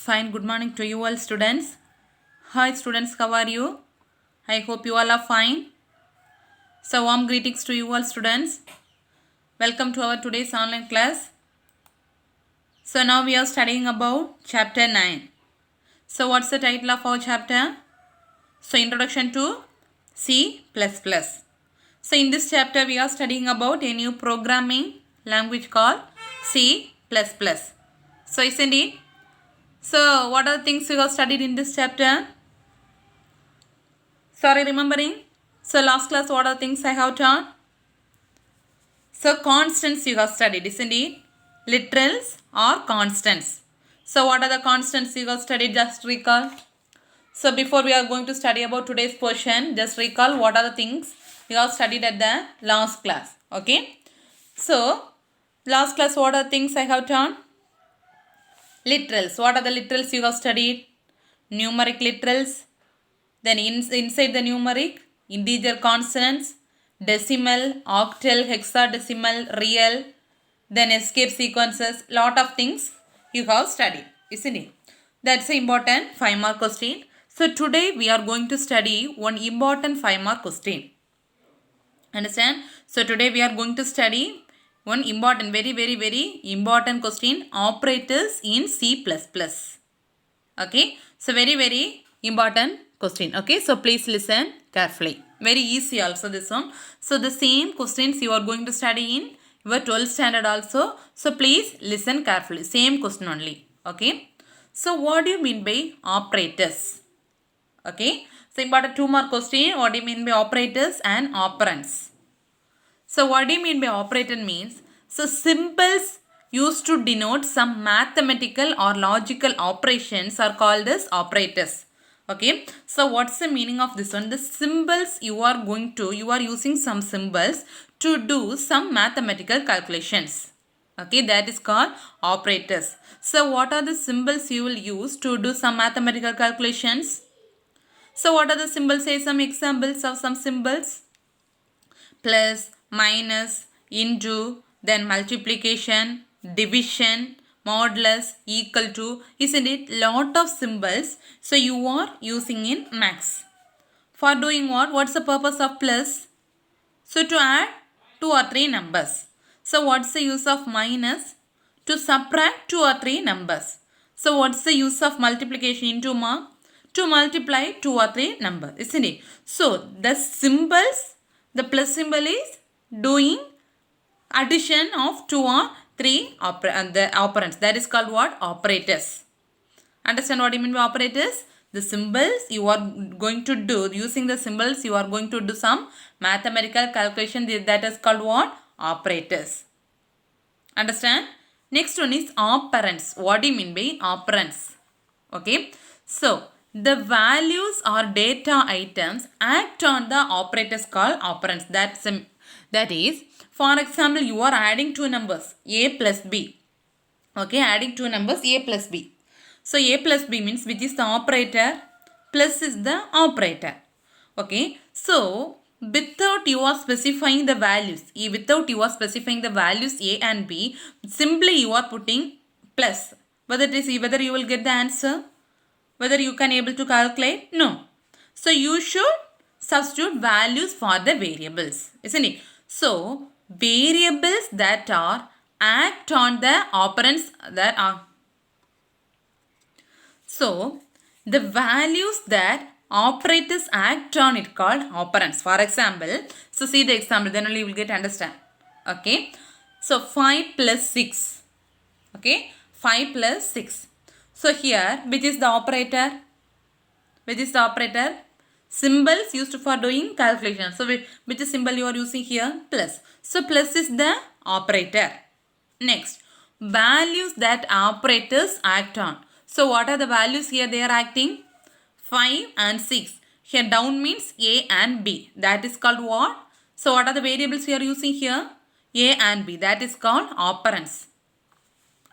Fine, good morning to you all students. Hi students, how are you? I hope you all are fine. So warm greetings to you all students. Welcome to our today's online class. So now we are studying about chapter 9. So what's the title of our chapter? So introduction to C++. So in this chapter we are studying about a new programming language called C++. So isn't it? So what are the things we have studied in this chapter? Sorry, remembering? So last class what are the things I have taught? So constants you have studied, isn't it? Literals or constants. So what are the constants you have studied? Just recall. So before we are going to study about today's portion, just recall what are the things you have studied at the last class. Okay. So last class what are the things I have taught? Literals. What are the literals you have studied? Numeric literals. Then inside the numeric, integer consonants, decimal, octal, hexadecimal, real, then escape sequences, lot of things you have studied, isn't it? That's an important 5-mark question. So today we are going to study one important 5-mark question. Understand? So today we are going to study one important, very important question, operators in C++. Okay, so very important question. Okay, so please listen carefully. Very easy also this one. So the same questions you are going to study in your 12th standard also. So please listen carefully. Same question only. Okay. So what do you mean by operators? Okay. So important 2-mark question. What do you mean by operators and operands? So what do you mean by operator means? So symbols used to denote some mathematical or logical operations are called as operators. Okay. So what's the meaning of this one? The symbols you are using some symbols to do some mathematical calculations. Okay. That is called operators. So what are the symbols you will use to do some mathematical calculations? So what are the symbols? Say some examples of some symbols. Plus, minus, into, then multiplication, division, modulus, equal to, isn't it? Lot of symbols. So you are using in maths. For doing what? What's the purpose of plus? So to add 2 or 3 numbers. So what's the use of minus? To subtract 2 or 3 numbers. So what's the use of multiplication into mark? To multiply 2 or 3 numbers, isn't it? So the symbols, the plus symbol is doing addition of 2 or 3 the operands. That is called what? Operators. Understand what you mean by operators? The symbols you are going to do, using the symbols you are going to do some mathematical calculation. That is called what? Operators. Understand? Next one is operands. What do you mean by operands? Okay. So, the values or data items act on the operators called operands. That is, for example, you are adding 2 numbers, a plus b. Okay, adding 2 numbers, a plus b. So, a plus b means which is the operator, plus is the operator. Okay, so without you are specifying the values, a and b, simply you are putting plus. Whether you will get the answer, whether you can able to calculate, no. So you should substitute values for the variables, isn't it? So variables that are act on the operands that are. So the values that operators act on it called operands. For example, so see the example, then only you will get understand. Okay. So 5 plus 6. Okay. 5 plus 6. So here, which is the operator? Which is the operator? Symbols used for doing calculation. So which symbol you are using here? Plus. So plus is the operator. Next, values that operators act on. So what are the values here they are acting? 5 and 6. Here down means A and B. That is called what? So what are the variables you are using here? A and B. That is called operands.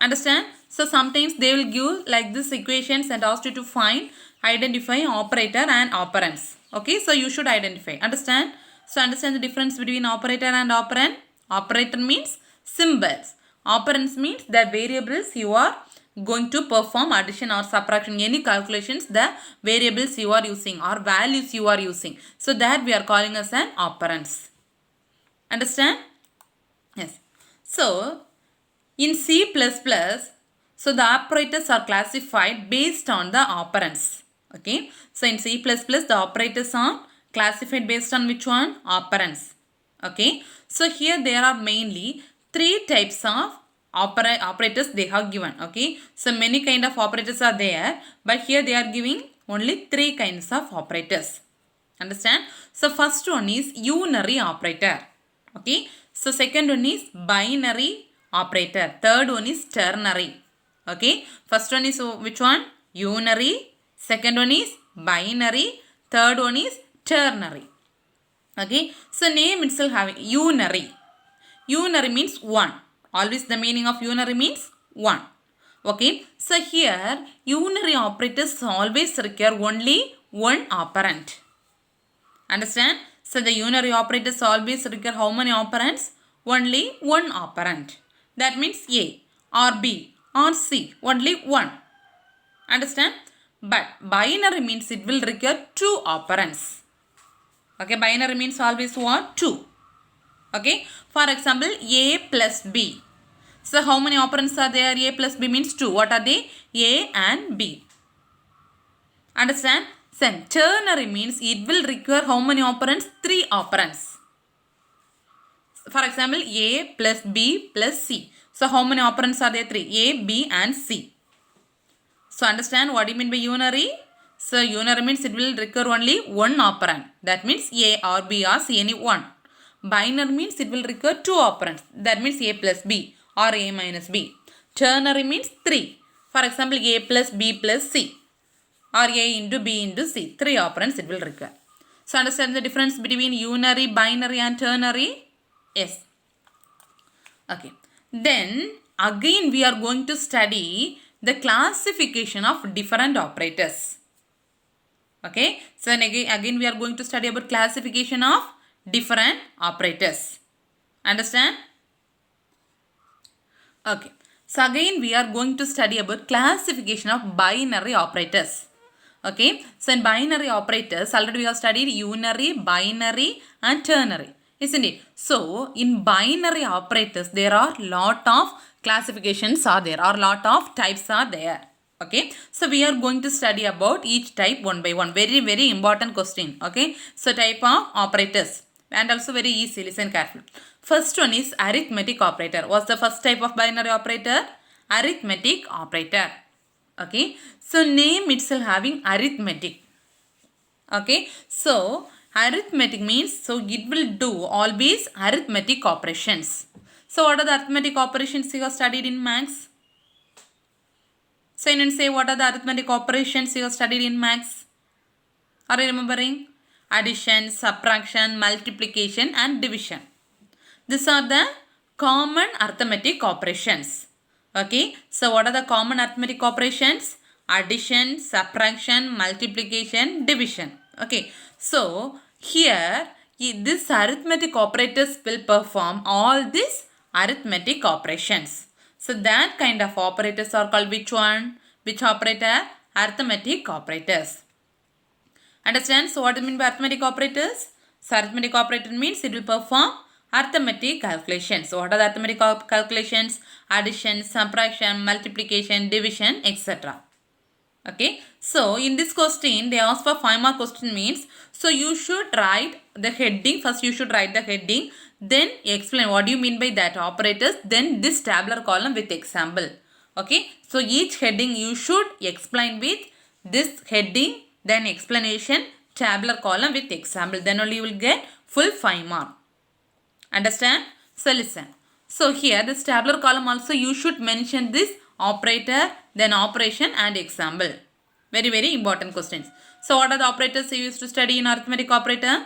Understand? So sometimes they will give like this equations and ask you to find, identify operator and operands. Okay, so you should identify. Understand? So understand the difference between operator and operand. Operator means symbols. Operands means the variables you are going to perform addition or subtraction, any calculations, the variables you are using or values you are using. So that we are calling as an operands. Understand? Yes. So in C++, so the operators are classified based on the operands. Okay. So in C++, the operators are classified based on which one? Operands. Okay. So here there are mainly three types of operators they have given. Okay. So many kind of operators are there, but here they are giving only three kinds of operators. Understand? So first one is unary operator. Okay. So second one is binary operator. Third one is ternary. Okay. First one is which one? Unary. Second one is binary. Third one is ternary. Okay. So name itself having unary. Unary means one. Always the meaning of unary means one. Okay. So here unary operators always require only one operand. Understand? So the unary operators always require how many operands? Only one operand. That means A or B or C. Only one. Understand? But binary means it will require two operands. Okay, binary means always what? Two. Okay, for example, A plus B. So how many operands are there? A plus B means two. What are they? A and B. Understand? Then ternary means it will require how many operands? Three operands. For example, A plus B plus C. So how many operands are there? Three. A, B and C. So understand what do you mean by unary? So unary means it will require only one operand. That means A or B or C, any one. Binary means it will require two operands. That means A plus B or A minus B. Ternary means three. For example, A plus B plus C. Or A into B into C. Three operands it will require. So understand the difference between unary, binary and ternary? Yes. Okay. Then again we are going to study the classification of different operators. Okay. So again we are going to study about classification of different operators. Understand? Okay. So again we are going to study about classification of binary operators. Okay, so in binary operators, already we have studied unary, binary and ternary, isn't it? So in binary operators, there are lot of classifications are there or lot of types are there. Okay, so we are going to study about each type one by one. Very, very important question. Okay, so type of operators and also very easy. Listen carefully. First one is arithmetic operator. What's the first type of binary operator? Arithmetic operator. Okay, so name itself having arithmetic. Okay, so arithmetic means so it will do always arithmetic operations. So what are the arithmetic operations you have studied in maths? So you say what are the arithmetic operations you have studied in maths? Are you remembering? Addition, subtraction, multiplication and division. These are the common arithmetic operations. Okay, so what are the common arithmetic operations? Addition, subtraction, multiplication, division. Okay, so here this arithmetic operators will perform all these arithmetic operations. So that kind of operators are called which one? Which operator? Arithmetic operators. Understand? So what do you mean by arithmetic operators? So arithmetic operator means it will perform arithmetic calculations. So what are the arithmetic calculations? Addition, subtraction, multiplication, division, etc. Okay. So in this question, they ask for 5 mark question means, so you should write the heading. First you should write the heading. Then explain what do you mean by that operators. Then this tabular column with example. Okay. So each heading you should explain with this heading. Then explanation, tabular column with example. Then only you will get full 5 mark. Understand? So listen. So here this tabular column also you should mention this operator, then operation and example. Very, very important questions. So what are the operators you used to study in arithmetic operator?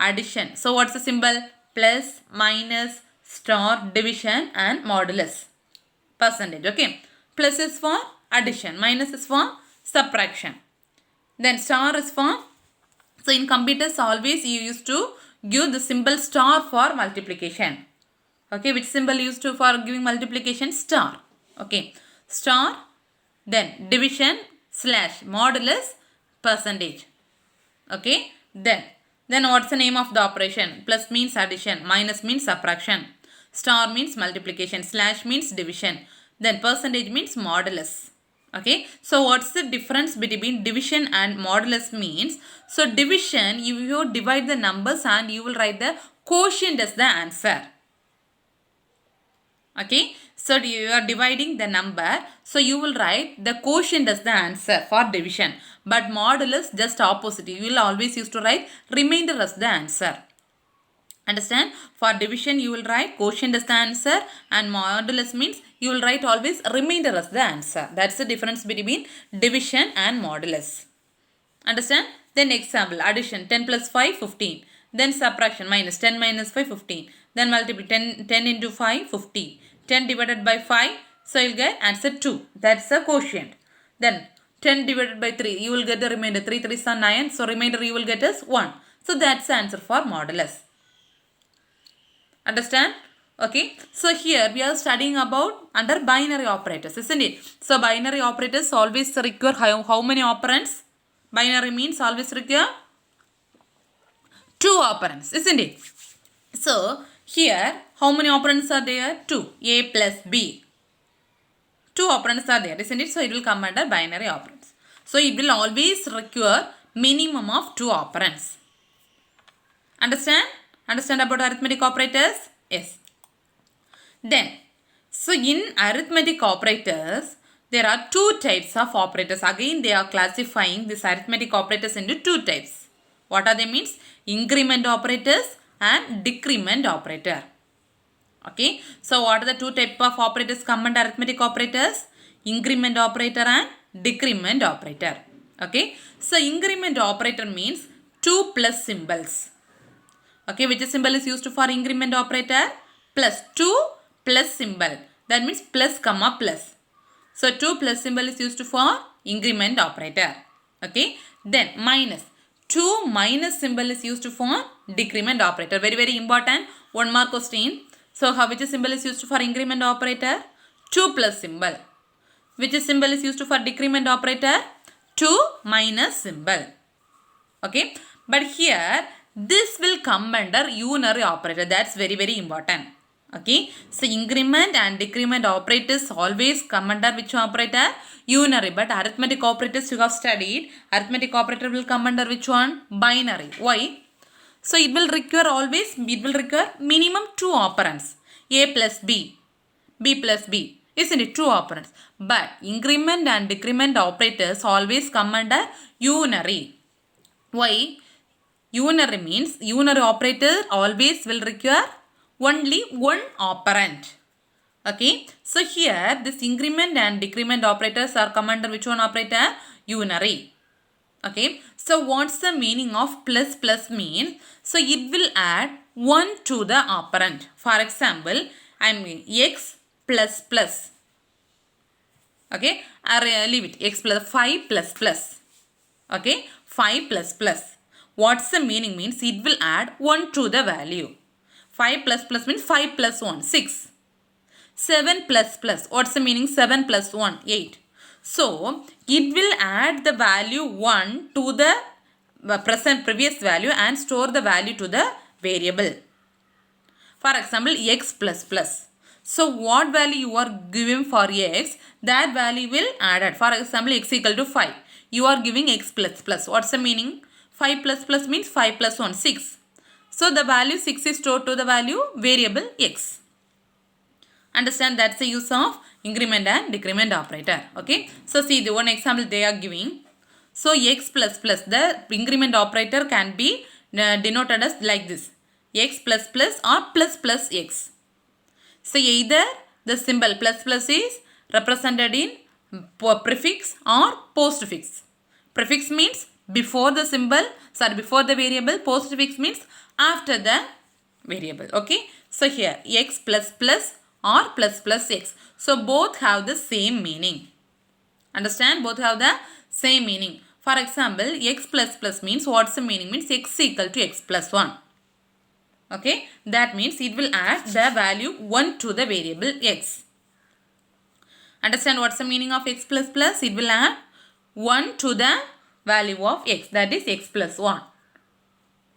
Addition. So what's the symbol? Plus, minus, star, division and modulus. Percentage. Okay. Plus is for addition. Minus is for subtraction. Then star is for, so in computers always you used to give the symbol star for multiplication. Okay, which symbol used to for giving multiplication? Star. Okay, star Then division slash modulus percentage. Okay. Then what's the name of the operation? Plus means addition, minus means subtraction, star means multiplication, slash means division. Then percentage means modulus. Okay. So what's the difference between division and modulus means? So division, you divide the numbers and you will write the quotient as the answer. Okay, so you are dividing the number, so you will write the quotient as the answer for division. But modulus just opposite, you will always use to write remainder as the answer. Understand? For division you will write quotient as the answer, and modulus means you will write always remainder as the answer. That's the difference between division and modulus. Understand? Then example, addition 10 plus 5, 15. Then subtraction, minus 10 minus 5, 15. Then multiply 10 into 5, 50. 10 divided by 5, so you'll get answer 2. That's the quotient. Then 10 divided by 3, you will get the remainder. 3 3s are 9, so remainder you will get as 1. So that's the answer for modulus. Understand? Okay. So here we are studying about under binary operators, isn't it? So binary operators always require how many operands? Binary means always require 2 operands, isn't it? So here how many operands are there? 2. A plus B. 2 operands are there, isn't it? So it will come under binary operands. So it will always require minimum of 2 operands. Understand? Understand about arithmetic operators? Yes. Then, so in arithmetic operators, there are 2 types of operators. Again, they are classifying these arithmetic operators into 2 types. What are they means? Increment operators and decrement operator. Okay. So, what are the 2 types of operators come under arithmetic operators? Increment operator and decrement operator. Okay. So, increment operator means 2 plus symbols. Okay. Which symbol is used for increment operator? Plus 2 plus symbol. That means plus comma plus. So 2 plus symbol is used for increment operator. Okay. Then minus. 2 minus symbol is used for decrement operator. Very very important. 1 mark question. So which symbol is used for increment operator? 2 plus symbol. Which symbol is used for decrement operator? 2 minus symbol. Okay. But here this will come under unary operator. That's very very important. Okay. So increment and decrement operators always come under which operator? Unary. But arithmetic operators you have studied. Arithmetic operator will come under which one? Binary. Why? So it will require minimum 2 operands. A plus B. B plus B. Isn't it? 2 operands. But increment and decrement operators always come under unary. Why? Unary means unary operator always will require only 1 operand. Okay. So here this increment and decrement operators are come under which one operator? Unary. Okay. So what's the meaning of plus plus means? So it will add 1 to the operand. For example, I mean x plus plus. Okay. I leave it. X plus 5 plus plus. Okay. 5 plus plus. What's the meaning means? It will add 1 to the value. 5 plus plus means 5 plus 1, 6. 7 plus plus. What's the meaning? 7 plus 1, 8. So, it will add the value 1 to the previous value and store the value to the variable. For example, x plus plus. So, what value you are giving for x, that value will add. For example, x equal to 5. You are giving x plus plus. What's the meaning? 5 plus plus means 5 plus 1, 6. So, the value 6 is stored to the value variable x. Understand, that's the use of increment and decrement operator. Okay. So, see the one example they are giving. So, x plus plus, the increment operator can be denoted as like this. X plus plus or plus plus x. So, either the symbol plus plus is represented in prefix or postfix. Prefix means before the symbol, before the variable. Postfix means after the variable. Okay. So, here x plus plus or plus plus x. So, both have the same meaning. Understand? Both have the same meaning. For example, x plus plus means what's the meaning? Means x equal to x plus 1. Okay. That means it will add the value 1 to the variable x. Understand what's the meaning of x plus plus? It will add 1 to the value of x, that is x plus 1.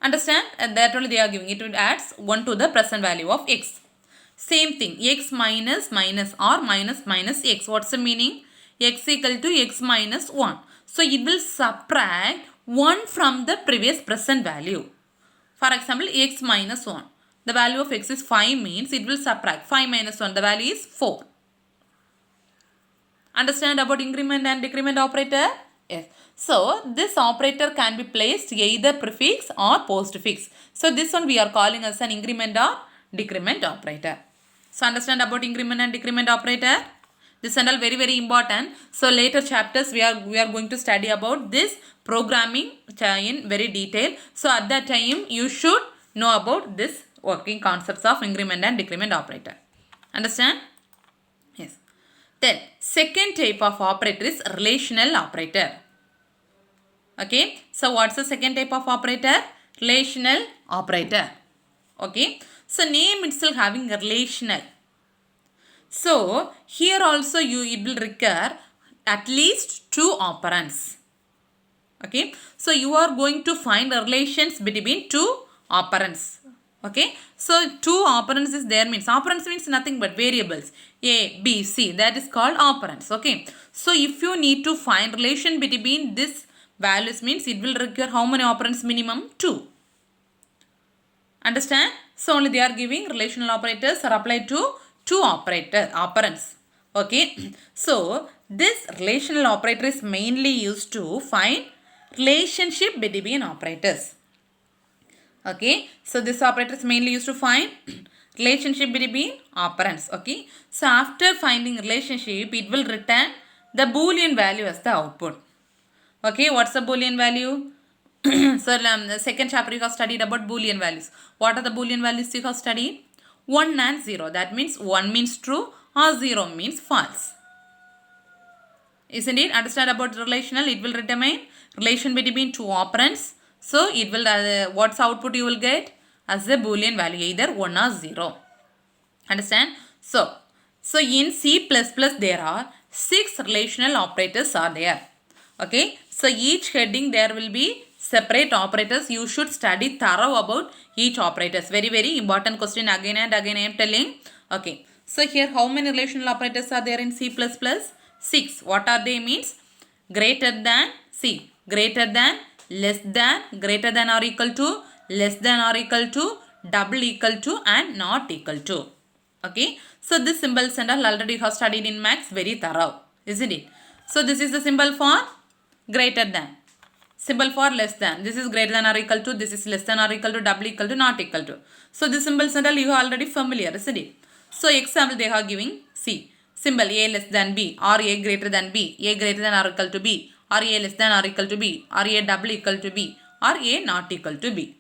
Understand? And that only they are giving. It will adds 1 to the present value of x. Same thing, x minus minus or minus minus x. What's the meaning? X equal to x minus 1. So it will subtract 1 from the previous present value. For example, x minus 1. The value of x is 5 means it will subtract 5 minus 1. The value is 4. Understand about increment and decrement operator? Yes. So this operator can be placed either prefix or postfix. So this one we are calling as an increment or decrement operator. So understand about increment and decrement operator? This is all very important. So later chapters we are going to study about this programming in very detail. So at that time you should know about this working concepts of increment and decrement operator. Understand? Yes. Then second type of operator is relational operator. Okay. So what's the second type of operator? Relational operator. Okay. So name itself having a relational. So here also it will require at least 2 operands. Okay. So you are going to find relations between 2 operands. Okay. So 2 operands is there means operands means nothing but variables A, B, C, that is called operands. Okay. So if you need to find relation between this values means it will require how many operands? Minimum 2. Understand? So only they are giving relational operators are applied to 2 operands. Okay. So this relational operator is mainly used to find relationship between operators. Okay. So this operator is mainly used to find relationship between operands. Okay. So after finding relationship, it will return the Boolean value as the output. Okay. What's the Boolean value? So the second chapter you have studied about Boolean values. What are the Boolean values you have studied? 1 and 0. That means 1 means true or 0 means false. Isn't it? Understand about relational? It will determine relation between 2 operands. So it will what's output you will get as a Boolean value, either 1 or 0. Understand? So in C++ there are 6 relational operators are there. Okay. So each heading there will be separate operators. You should study thorough about each operators. Very important question again and again I am telling. Okay. So here how many relational operators are there in C++? 6. What are they means? Greater than, C, greater than, less than, greater than or equal to, less than or equal to, double equal to and not equal to. Okay. So this symbols and all already you have studied in maths very thorough. Isn't it? So this is the symbol for greater than. Symbol for less than. This is greater than or equal to. This is less than or equal to, double equal to, not equal to. So this symbols and all you are already familiar. Isn't it? So example they are giving C. Symbol A less than B or A greater than B. A greater than or equal to B or A less than or equal to B or A double equal to B or A not equal to B.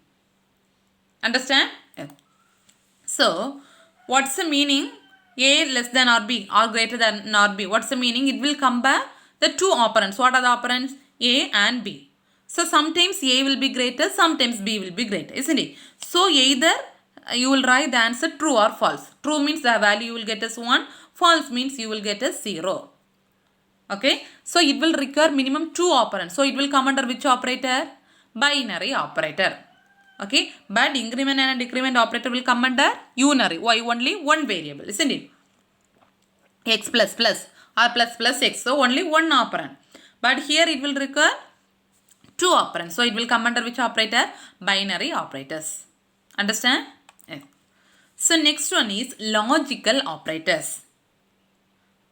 Understand? Yeah. So what's the meaning? A less than or B or greater than or B. What's the meaning? It will compare the 2 operands. What are the operands? A and B. So sometimes A will be greater, sometimes B will be greater, isn't it? So either you will write the answer true or false. True means the value you will get as 1. False means you will get as 0. Okay. So it will require minimum 2 operands. So it will come under which operator? Binary operator. Okay. But increment and decrement operator will come under unary. Why? Only one variable, isn't it? X plus plus or plus plus x. So only one operand. But here it will require 2 operands. So it will come under which operator? Binary operators. Understand? Yeah. So next one is logical operators.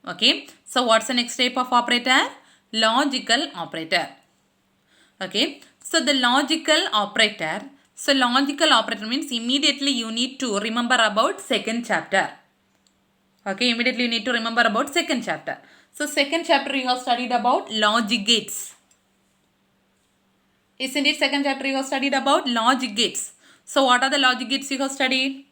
Okay. So what's the next type of operator? Logical operator. Okay. So the logical operator. So logical operator means immediately you need to remember about second chapter. Okay. Immediately you need to remember about second chapter. So second chapter you have studied about logic gates. Isn't it? Second chapter you have studied about logic gates. So what are the logic gates you have studied?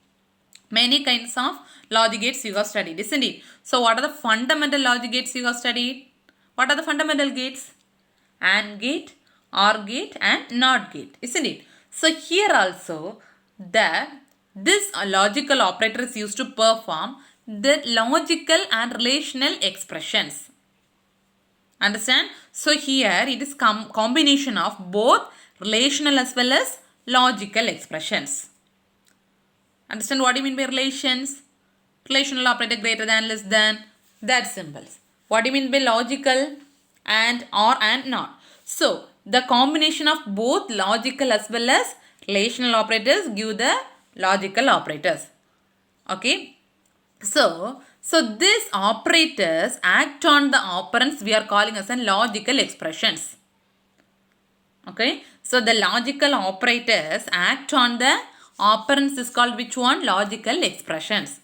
Many kinds of logic gates you have studied, isn't it? So what are the fundamental logic gates you have studied? What are the fundamental gates? AND gate, OR gate and NOT gate, isn't it? So here also this logical operator is used to perform the logical and relational expressions. Understand? So here it is combination of both relational as well as logical expressions. Understand what do you mean by relations? Relational operator greater than, less than, that symbols. What do you mean by logical? And, or, and, not. So the combination of both logical as well as relational operators give the logical operators. Okay. So these operators act on the operands we are calling as an logical expressions. Okay. So the logical operators act on the operands is called which one? Logical expressions.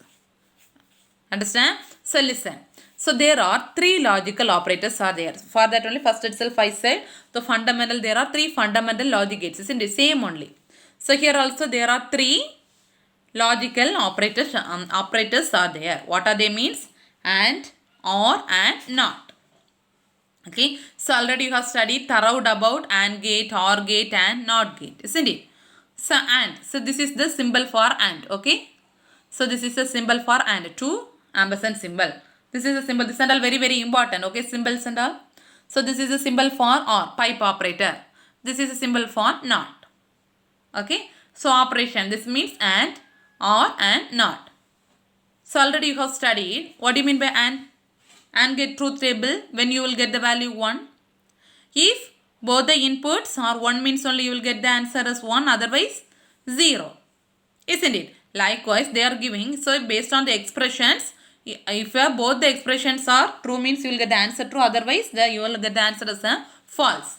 Understand? So listen. So there are three logical operators are there. For that only first itself I said the fundamental, there are three fundamental logic gates. Isn't it? Same only. So here also there are three logical operators are there. What are they means? And, or, and, not. Okay. So already you have studied thorough about AND gate, OR gate and NOT gate. Isn't it? So AND. So this is the symbol for AND. Okay. So this is a symbol for AND. 2 ampersand symbol. This is a symbol. This and all very, very important. Okay. Symbols and all. So this is a symbol for OR. Pipe operator. This is a symbol for NOT. Okay. So operation. This means AND, or, and, not. So already you have studied. What do you mean by AND? AND gate truth table. When you will get the value 1. If both the inputs are 1 means only you will get the answer as 1. Otherwise 0. Isn't it? Likewise they are giving. So based on the expressions, if both the expressions are true means you will get the answer true. Otherwise you will get the answer as a false.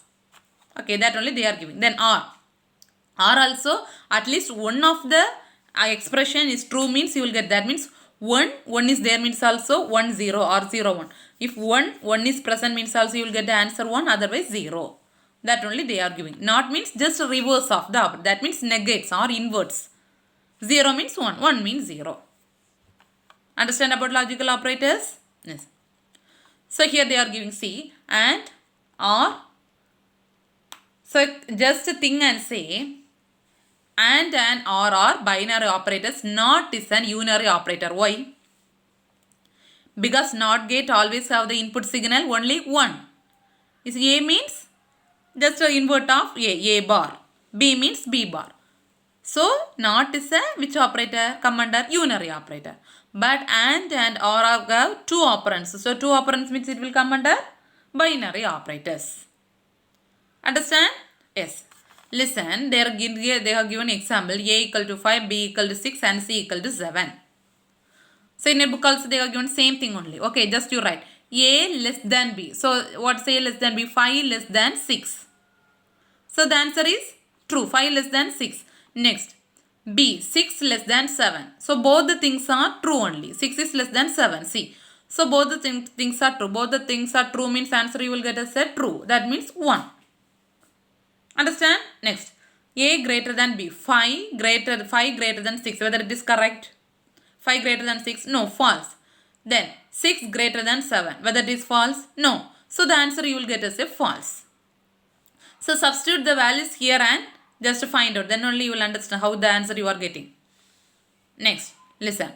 Okay, that only they are giving. Then OR. OR also at least one of the expression is true means you will get that means 1 is there means also 1 0 or 0 1. If 1 is present means also you will get the answer 1, otherwise 0. That only they are giving. Not means just reverse of the operator. That means negates or inverts. 0 means 1, 1 means 0. Understand about logical operators? Yes. So here they are giving C and, or. So just think and say AND and OR are binary operators. NOT is an unary operator. Why? Because NOT gate always have the input signal only 1. Is A means just an invert of A bar. B means B bar. So NOT is a which operator? Come under unary operator. But AND and OR have two operands. So two operands means it will come under binary operators. Understand? Yes. Listen, they have given example A equal to 5, B equal to 6 and C equal to 7. So in a book also they have given same thing only. Okay, just you write A less than B. So what's A less than B? 5 less than 6. So the answer is true. 5 less than 6. Next, B 6 less than 7. So both the things are true only. 6 is less than 7. See. So both the things are true. Both the things are true means answer you will get as a true. That means 1. Understand? Next, A greater than B. 5 greater than 6. Whether it is correct? 5 greater than 6? No, false. Then 6 greater than 7. Whether it is false? No. So the answer you will get as a false. So substitute the values here and just find out. Then only you will understand how the answer you are getting. Next, listen.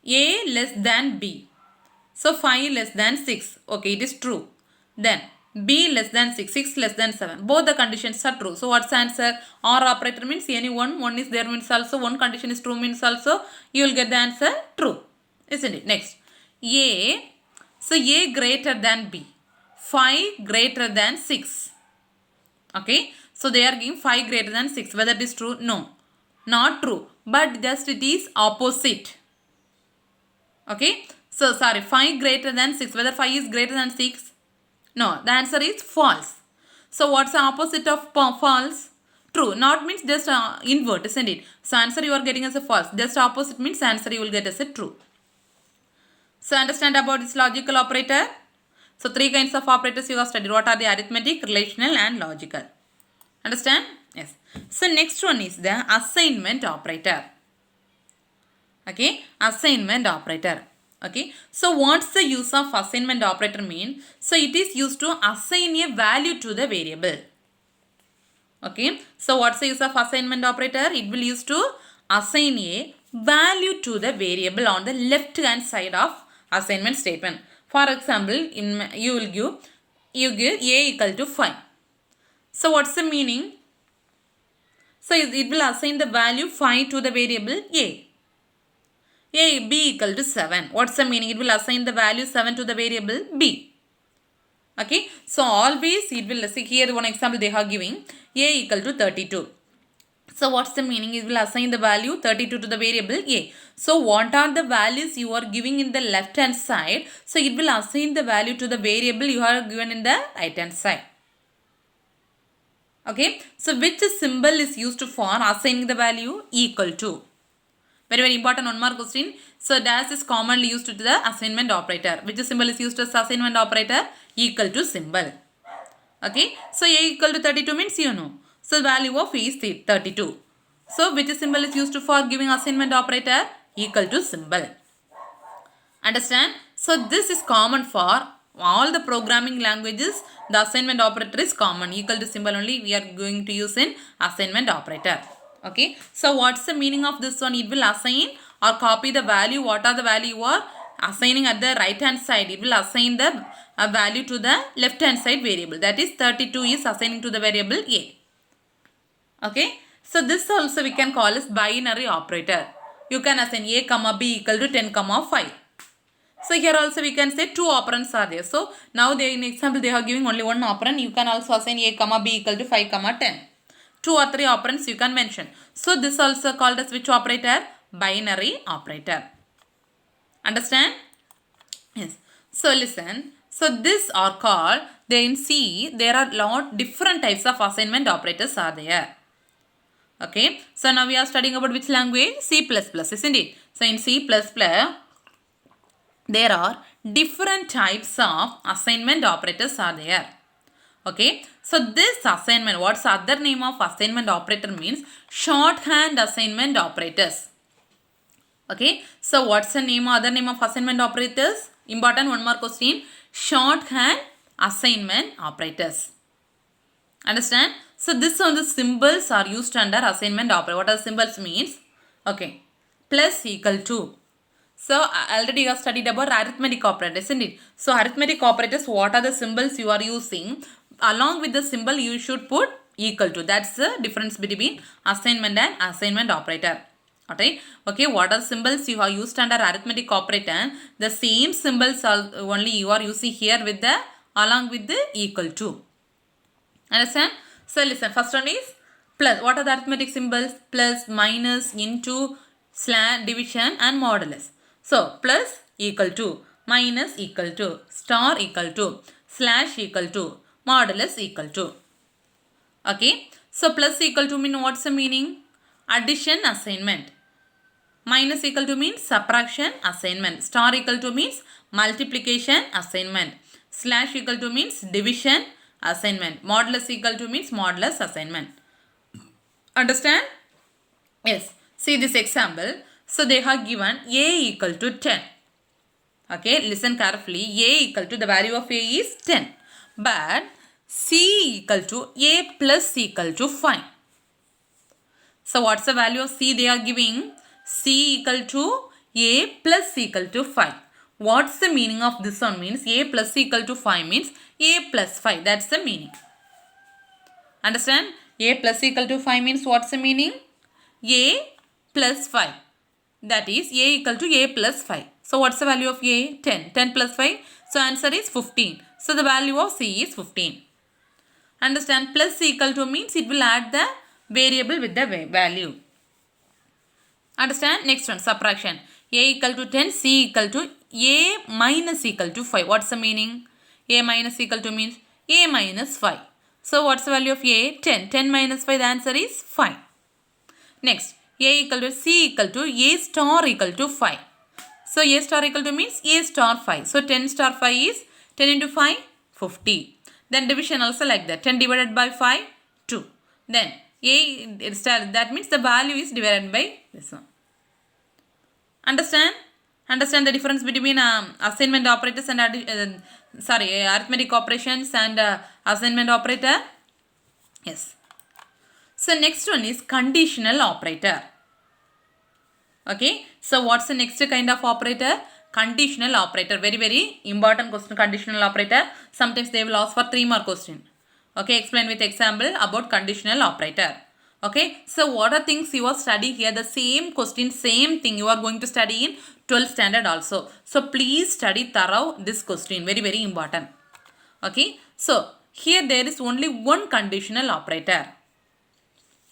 A less than B. So 5 less than 6. Okay, it is true. Then B less than 6, 6 less than 7. Both the conditions are true. So what's the answer? OR operator means any one is there means also one condition is true means also you will get the answer true. Isn't it? Next, A. So A greater than B. 5 greater than 6. Okay. So they are giving 5 greater than 6. Whether it is true? No. Not true. But just it is opposite. Okay. So sorry. 5 greater than 6. Whether 5 is greater than 6? No, the answer is false. So what's the opposite of false? True. Not means just invert, isn't it? So answer you are getting as a false. Just opposite means answer you will get as a true. So understand about this logical operator? So 3 kinds of operators you have studied. What are the arithmetic, relational and logical? Understand? Yes. So next one is the assignment operator. Okay. Assignment operator. Okay. So what's the use of assignment operator mean? So it is used to assign a value to the variable. Okay. So what's the use of assignment operator? It will use to assign a value to the variable on the left hand side of assignment statement. For example, you give a equal to 5. So what's the meaning? So it will assign the value 5 to the variable a. B equal to 7. What's the meaning? It will assign the value 7 to the variable b. Okay, so always it will see here one example they are giving a equal to 32. So what's the meaning? It will assign the value 32 to the variable a. So what are the values you are giving in the left hand side? So it will assign the value to the variable you are given in the right hand side. Okay, so which symbol is used for assigning the value? Equal to. Very very important, one more question. So dash is commonly used to the assignment operator. Which symbol is used as assignment operator? Equal to symbol. Okay, so a equal to 32 means you know. So value of a is 32. So which symbol is used for giving assignment operator? Equal to symbol. Understand? So this is common for all the programming languages. The assignment operator is common. Equal to symbol only we are going to use in assignment operator. Okay, so what's the meaning of this one? It will assign or copy the value. What are the value you are assigning at the right hand side? It will assign the value to the left hand side variable. That is 32 is assigning to the variable a. Okay, so this also we can call as binary operator. You can assign a comma b equal to 10 comma 5. So here also we can say two operands are there. So now they in example they are giving only one operand. You can also assign a comma b equal to 5 comma 10. 2 or 3 operands you can mention. So this also called as which operator? Binary operator. Understand? Yes. So listen. So this are called, then see there are lot different types of assignment operators are there. Okay. So now we are studying about which language? C++, isn't it? So in C++, there are different types of assignment operators are there. Okay, so this assignment, what's the other name of assignment operator means? Shorthand assignment operators. Okay, so what's the name, other name of assignment operators? Important, one more question. Shorthand assignment operators. Understand? So this on the symbols are used under assignment operator. What are the symbols means? Okay, plus equal to. So already you have studied about arithmetic operators, isn't it? So arithmetic operators, what are the symbols you are using? Along with the symbol you should put equal to. That's the difference between assignment and assignment operator. Okay, what are the symbols you are used under arithmetic operator? The same symbols are only you are using here with the along with the equal to. Understand? So listen, first one is plus. What are the arithmetic symbols? Plus, minus, into, slash, division and modulus. So plus equal to, minus equal to, star equal to, slash equal to, modulus equal to. Okay, so plus equal to mean what's the meaning? Addition assignment. Minus equal to means subtraction assignment. Star equal to means multiplication assignment. Slash equal to means division assignment. Modulus equal to means modulus assignment. Understand? Yes. See this example. So they have given a equal to 10. Okay, listen carefully. A equal to, the value of a is 10. But c equal to a plus equal to 5. So what's the value of c they are giving? C equal to a plus equal to 5. What's the meaning of this one? Means a plus equal to 5 means a plus 5. That's the meaning. Understand? A plus equal to 5 means what's the meaning? A plus 5. That is a equal to a plus 5. So what's the value of a? 10. 10 plus 5. So answer is 15. So the value of c is 15. Understand? Plus equal to means it will add the variable with the value. Understand? Next one, subtraction. A equal to 10, c equal to a minus equal to 5. What's the meaning? A minus equal to means a minus 5. So what's the value of a? 10. 10 minus 5, the answer is 5. Next, a equal to c equal to a star equal to 5. So a star equal to means a star 5. So 10 star 5 is 10 into 5, 50. Then division also like that. 10 divided by 5, 2. Then a star, that means the value is divided by this one. Understand? Understand the difference between assignment operators and arithmetic operations and assignment operator? Yes. So next one is conditional operator. Okay, so what's the next kind of operator? Conditional operator. Very, very important question, conditional operator. Sometimes they will ask for 3 more question. Okay, explain with example about conditional operator. Okay, so what are things you are studying here? The same question, same thing you are going to study in 12th standard also. So please study thorough this question. Very, very important. Okay, so here there is only one conditional operator.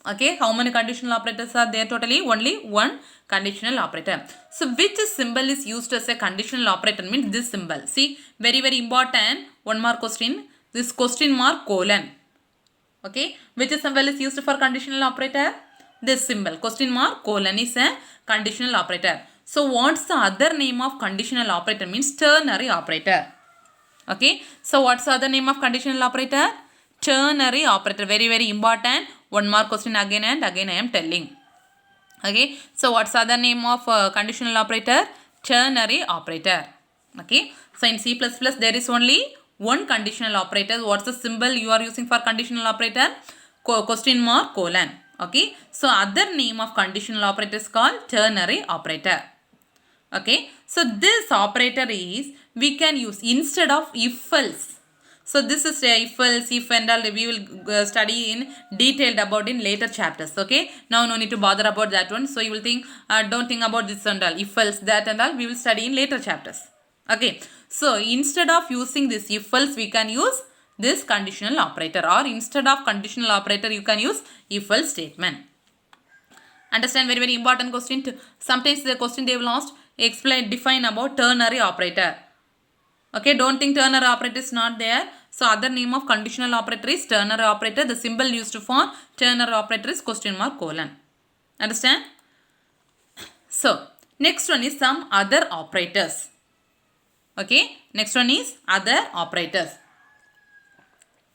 Okay, how many conditional operators are there? Totally only one conditional operator. So which symbol is used as a conditional operator? Means this symbol. See, very, very important. One more question. This question mark colon. Okay, which symbol is used for conditional operator? This symbol. Question mark colon is a conditional operator. So what's the other name of conditional operator? Means ternary operator. Okay, so what's the other name of conditional operator? Ternary operator. Very, very important. One more question again and again I am telling. Okay, so what's the other name of conditional operator? Ternary operator. Okay, so in C++ there is only one conditional operator. What's the symbol you are using for conditional operator? Question mark colon. Okay, so other name of conditional operator is called ternary operator. Okay, so this operator is we can use instead of if else. So this is if else, if and all we will study in detailed about in later chapters. Okay, now no need to bother about that one. So you will think don't think about this and all, if else, that and all we will study in later chapters. Okay, so instead of using this if else we can use this conditional operator, or instead of conditional operator you can use if else statement. Understand, very, very important question. Sometimes the question they will ask, explain, define about ternary operator. Okay, don't think ternary operator is not there. So other name of conditional operator is ternary operator. The symbol used for ternary operator is question mark colon. Understand? So next one is some other operators. Okay, next one is other operators.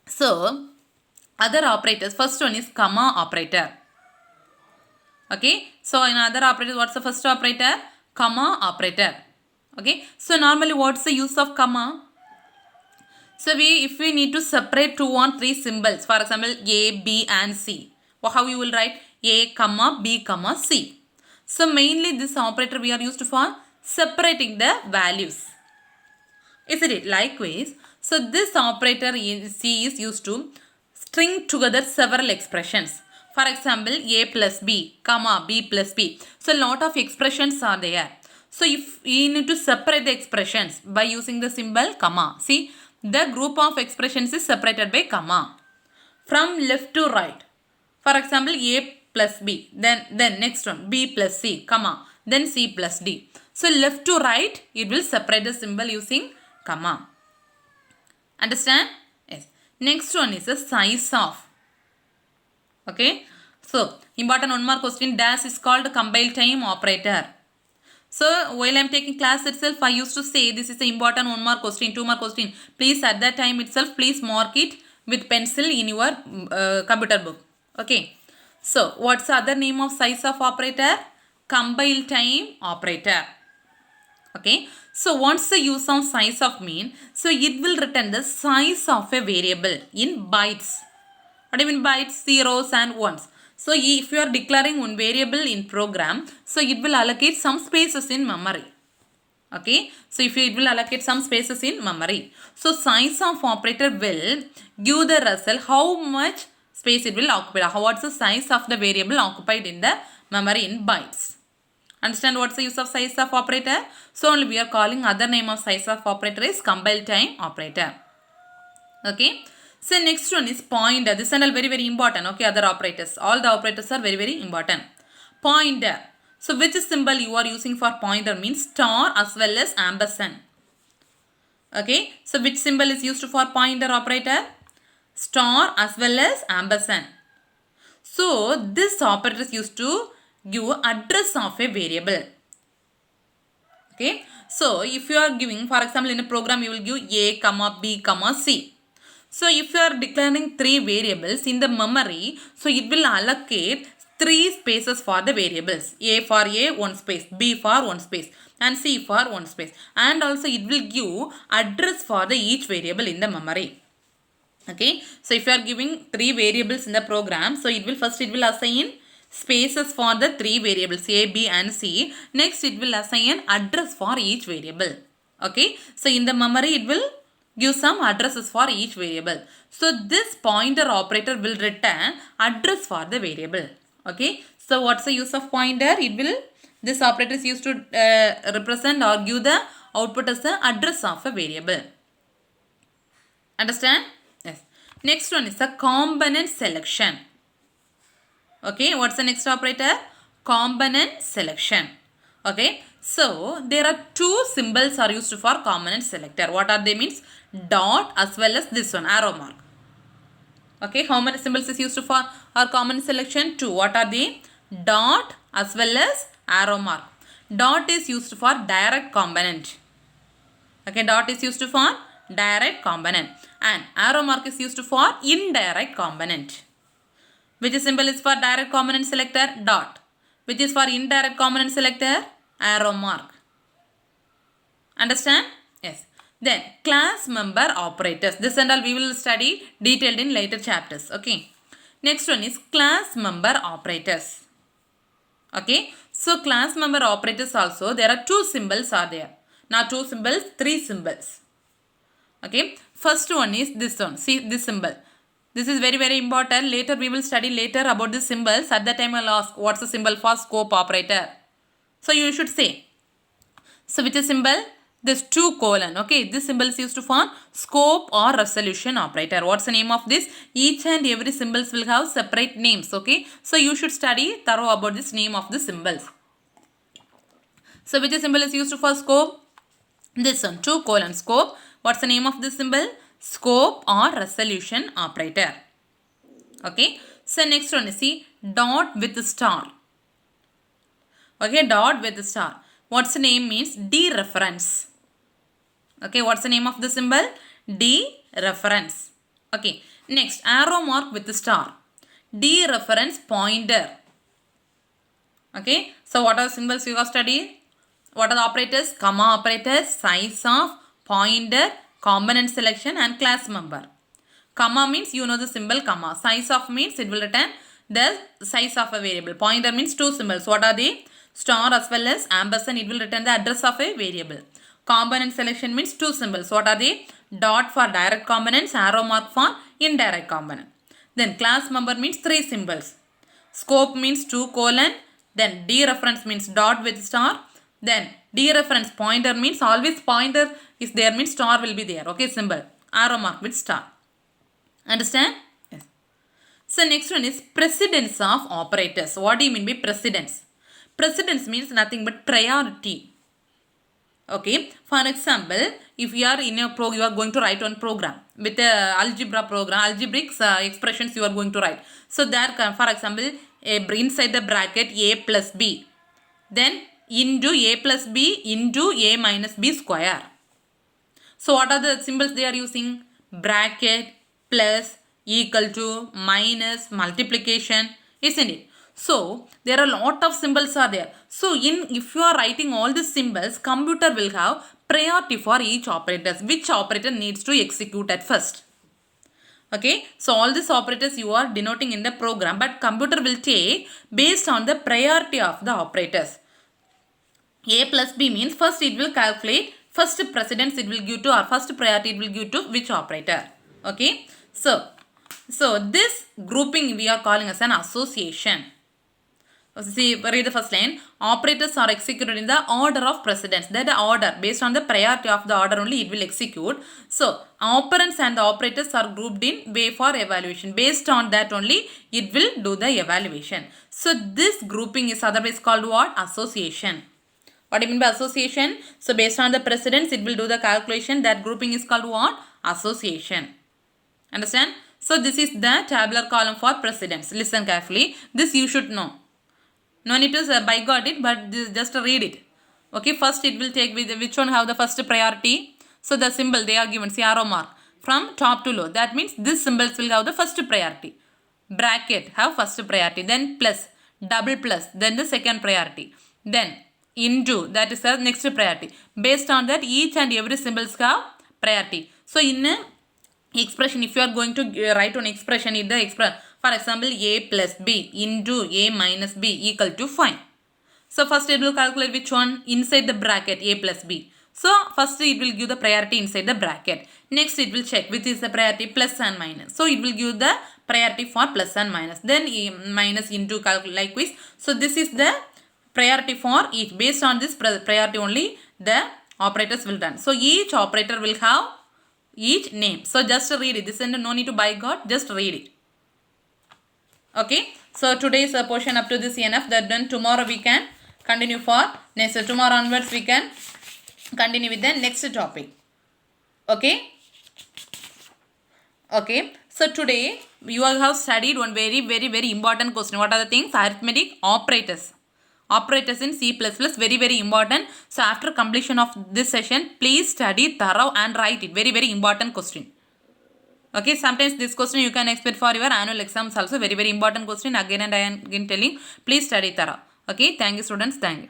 So other operators, first one is comma operator. Okay, so in other operators, what's the first operator? Comma operator. Okay, so normally what's the use of comma? So if we need to separate 2 or 3 symbols, for example A, B and C, how you will write? A, comma, B, comma, C. So mainly this operator we are used for separating the values. Isn't it? Likewise, so this operator in C is used to string together several expressions. For example, A plus B, comma, B plus B. So lot of expressions are there. So if you need to separate the expressions by using the symbol comma. See, the group of expressions is separated by comma. From left to right. For example, A plus B. Then next one, B plus C, comma. Then C plus D. So left to right, it will separate the symbol using comma. Understand? Yes. Next one is the size of. Okay, so important one more question. Dash is called compile time operator. So while I am taking class itself, I used to say this is the important one more question, 2 more question. Please at that time itself, please mark it with pencil in your computer book. Okay, so what's the other name of size of operator? Compile time operator. Okay, so what's the use of size of mean? So it will return the size of a variable in bytes. What do you mean bytes? Zeros and ones. So if you are declaring one variable in program, so it will allocate some spaces in memory. Okay, so if it will allocate some spaces in memory. So size of operator will give the result how much space it will occupy. What's the size of the variable occupied in the memory in bytes. Understand what's the use of size of operator? So only we are calling other name of size of operator is compile time operator. Okay. So next one is pointer. This is all very, very important. Okay, other operators. All the operators are very, very important. Pointer. So which symbol you are using for pointer means star as well as ampersand. Okay. So which symbol is used for pointer operator? Star as well as ampersand. So this operator is used to give address of a variable. Okay. So if you are giving, for example, in a program you will give A, comma, B, comma, C. So if you are declaring 3 variables in the memory, so it will allocate 3 spaces for the variables. A for A, 1 space, B for 1 space and C for 1 space. And also it will give address for the each variable in the memory. Okay. So if you are giving 3 variables in the program, so it will assign spaces for the three variables a, b and c. Next it will assign an address for each variable. Okay, so in the memory it will give some addresses for each variable. So this pointer operator will return address for the variable. Okay, so what's the use of pointer? This operator is used to represent or give the output as the address of a variable. Understand? Yes. Next one is the component selection. Okay, what's the next operator? Component selection. Okay, so there are two symbols are used for component selector. What are they? Means dot as well as this one, arrow mark. Okay, how many symbols is used for our component selection? Two. What are they? Dot as well as arrow mark. Dot is used for direct component. Okay, dot is used for direct component and arrow mark is used for indirect component. Which symbol is for direct component selector? Dot. Which is for indirect component selector? Arrow mark. Understand? Yes. Then class member operators. This and all we will study detailed in later chapters. Okay. Next one is class member operators. Okay. So class member operators also there are two symbols are there. Not two symbols, three symbols. Okay. First one is this one. See this symbol. This is very very important. Later we will study later about the symbols. At that time I will ask what's the symbol for scope operator. So you should say. So which is symbol? This 2 colon. Okay. This symbol is used for scope or resolution operator. What's the name of this? Each and every symbols will have separate names. Okay. So you should study thorough about this name of the symbols. So which symbol is used for scope? This one 2 colon scope. What's the name of this symbol? Scope or resolution operator. Okay. So next one is see dot with star. Okay, dot with star. What's the name means? Dereference. Okay, what's the name of the symbol? Dereference. Okay. Next arrow mark with star. Dereference pointer. Okay. So what are the symbols you have studied? What are the operators? Comma operators, size of, pointer, component selection and class member. Comma means you know the symbol comma. Size of means it will return the size of a variable. Pointer means two symbols. What are they? Star as well as ampersand. It will return the address of a variable. Component selection means two symbols. What are they? Dot for direct components, arrow mark for indirect component. Then class member means three symbols. Scope means 2 colon. Then dereference means dot with star. Then dereference pointer means always pointer is there means star will be there. Okay, symbol. Arrow mark with star. Understand? Yes. So next one is precedence of operators. What do you mean by precedence? Precedence means nothing but priority. Okay. For example, if you are in a you are going to write one program with a algebra program, algebraic expressions you are going to write. So there, for example, inside the bracket a plus b, then into a plus b into a minus b square. So what are the symbols they are using? Bracket, plus, equal to, minus, multiplication, isn't it? So there are a lot of symbols are there. So if you are writing all these symbols, computer will have priority for each operator. Which operator needs to execute at first? Okay, so all these operators you are denoting in the program, but computer will take based on the priority of the operators. A plus B means first it will calculate first precedence it will give to or first priority it will give to which operator. Okay, so this grouping we are calling as an association. See, read the first line. Operators are executed in the order of precedence. That the order, based on the priority of the order only, it will execute. So, operands and the operators are grouped in way for evaluation. Based on that only, it will do the evaluation. So, this grouping is otherwise called what? Association. What do you mean by association? So, based on the precedence, it will do the calculation. That grouping is called what? Association. Understand? So, this is the tabular column for precedence. Listen carefully. This you should know. No need to by got it, but just read it. Okay, first it will take which one have the first priority. So the symbol they are given, see arrow mark from top to low. That means this symbols will have the first priority. Bracket have first priority, then plus, double plus, then the second priority. Then into, that is the next priority. Based on that, each and every symbols have priority. So in a expression, if you are going to write an expression in the For example, a plus b into a minus b equal to 5. So first it will calculate which one inside the bracket a plus b. So first it will give the priority inside the bracket. Next it will check which is the priority plus and minus. So it will give the priority for plus and minus. Then minus into likewise. So this is the priority for each. Based on this priority only the operators will run. So each operator will have each name. So just read it. This is no need to by God. Just read it. Okay. So today's portion up to this enough. That then tomorrow we can continue for next. So tomorrow onwards we can continue with the next topic. Okay. Okay. So today you all have studied one very important question. What are the things? Arithmetic operators. Operators in C++, very important. So after completion of this session, please study thorough and write it. Very important question. Okay, sometimes this question you can expect for your annual exams also. Very important question. Again and again telling, please study thorough. Okay, thank you students. Thank you.